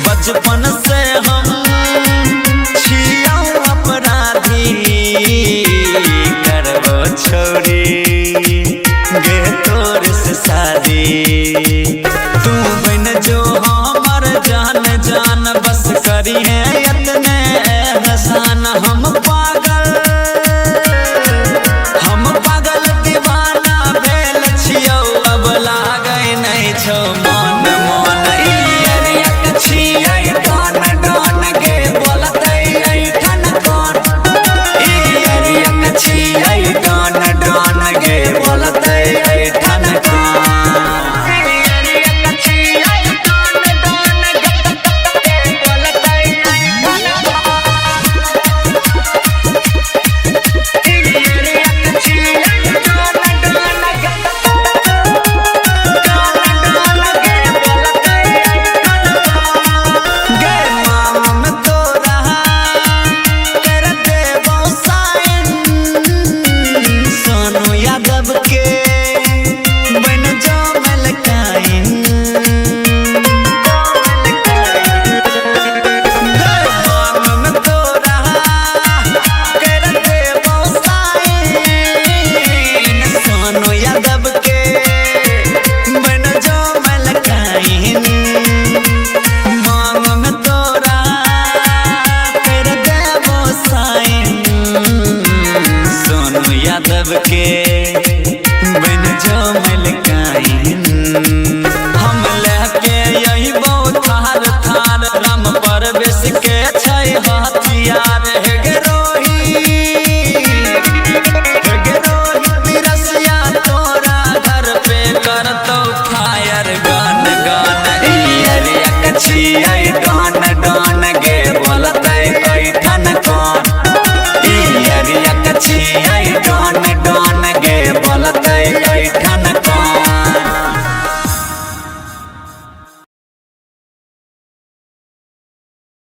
बचपन से हम छिया अपराधी करबो छोड़ी गे तोर से शादी। तू बन जो हमर जान जान बस करी है इतने एहसान। हम पागल दीवाना भेल छियौ अब लागै नहीं छौ मन मन छियै डन डन के बोलतै ठन कौन छियै डन डन के बोलतै ठन यादव के